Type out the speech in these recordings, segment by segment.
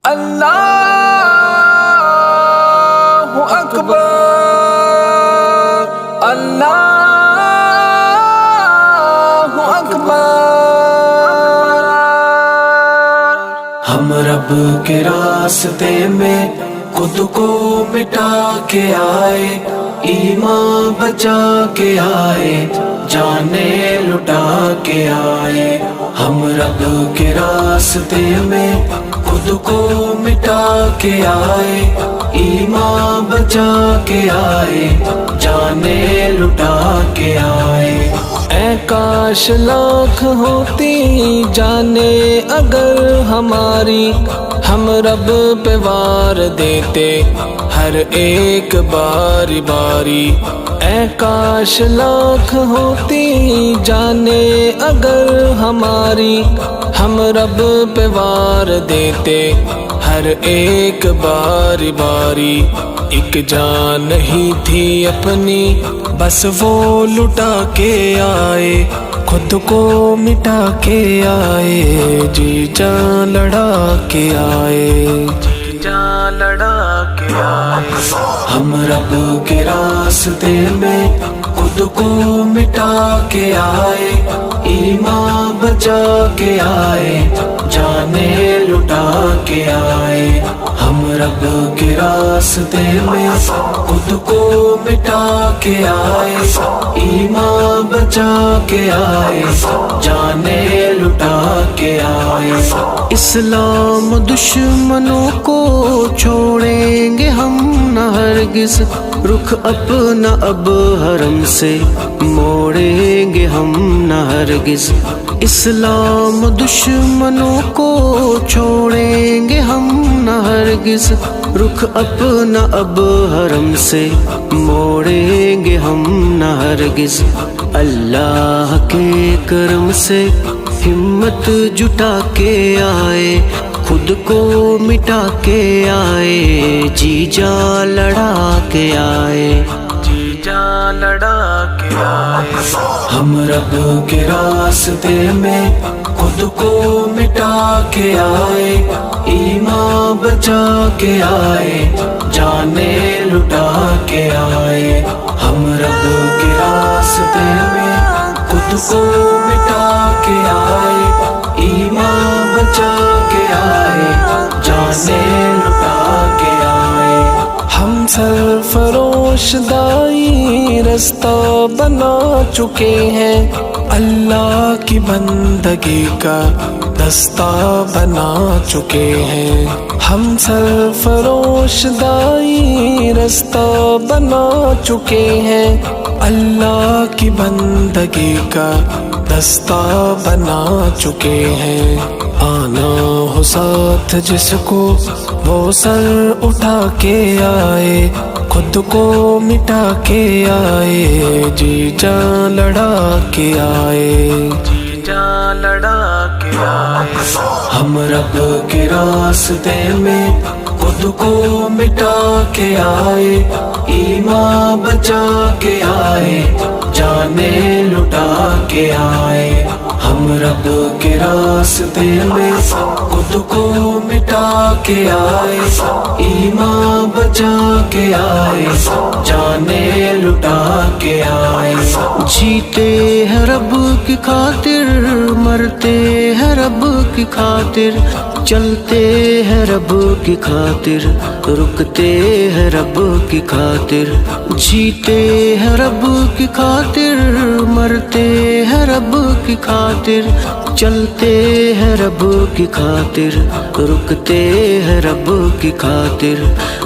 اللہ اکبر، اللہ اکبر۔ ہم رب کے راستے میں خود کو مٹا کے آئے، ایمان بچا کے آئے، جانیں لٹا کے آئے۔ ہم رب کے راستے میں خود کو مٹا کے آئے، ایمان بچا کے آئے، جانیں لٹا کے آئے۔ اے کاش لاکھ ہوتی جانیں اگر ہماری، ہم رب پہ وار دیتے ہر ایک باری باری۔ اے کاش لاکھ ہوتی جانیں اگر ہماری، ہم رب پہ وار دیتے ہر ایک باری باری۔ ایک جان نہیں تھی اپنی بس وہ لٹا کے آئے، خود کو مٹا کے آئے، جی جان لڑا کے آئے، جی جان لڑا کے آئے۔ ہم رب کے راستے میں خود کو مٹا کے آئے، ایمان بچا کے آئے، جانیں لٹا کے آئے۔ ہم رب کے راستے میں خود کو مٹا کے آئے، ایمان بچا کے آئے، جانیں لٹا کے آئے۔ اسلام دشمنوں کو چھوڑیں گے ہم نہ ہرگز، رخ اپنا اب حرم سے موڑیں گے ہم نہ ہرگز۔ اسلام دشمنوں کو چھوڑیں گے ہم نہ ہرگز، رخ اپنا اب حرم سے موڑیں گے ہم نہ ہرگز۔ اللہ کے کرم سے ہمت جٹا کے آئے، خود کو مٹا کے آئے، جی جان لڑا کے آئے، جی جان لڑا کے آئے۔ ہم رب کے راستے میں خود کو مٹا کے آئے، ایمان بچا کے آئے، جانیں لٹا کے آئے۔ ہم رب کے راستے میں خود کو مٹا کے آئے، ایمان بچا کے آئے، جانیں لٹا کے آئے۔ ہم سرفروش دائی رستہ بنا چکے ہیں، اللہ کی بندگی کا دستہ بنا چکے ہیں۔ ہم سرفروش دائی رستہ بنا چکے ہیں، اللہ کی بندگی کا دستہ بنا چکے ہیں۔ آنا ہو ساتھ جس کو وہ سر اٹھا کے آئے، خود کو مٹا کے آئے، جی جان لڑا کے آئے، جی جان لڑا کے آئے۔ ہم رب کے راستے میں خود کو مٹا کے آئے، ایمان بچا کے آئے، جانیں لٹا کے آئے۔ ہم رب کے راستے میں خود کو مٹا کے آئے، ایمان بچا کے آئے، جانیں لٹا کے آئے۔ جیتے ہیں رب کی خاطر، مرتے ہیں رب کی خاطر، چلتے ہیں رب کی خاطر، رکتے ہیں رب کی خاطر۔ جیتے ہیں رب کی خاطر، مرتے ہیں رب کی خاطر، چلتے ہیں رب کی خاطر، رکتے ہیں رب کی خاطر۔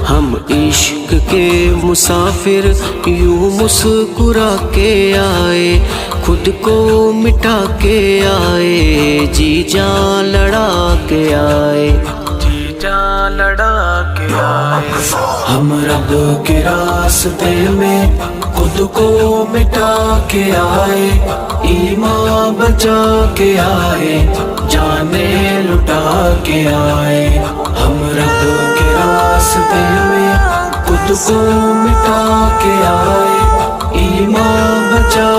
ہم عشق کے مسافر یوں مسکرا کے آئے، خود کو مٹا کے آئے، جی جان لڑا کے آئے، جی جان لڑا کے آئے۔ ہم رب کے راستے میں خود کو مٹا کے آئے، ایمان بچا کے آئے، جانیں لٹا کے آئے۔ ہم رب کے راستے میں خود کو مٹا کے آئے، ایمان بچا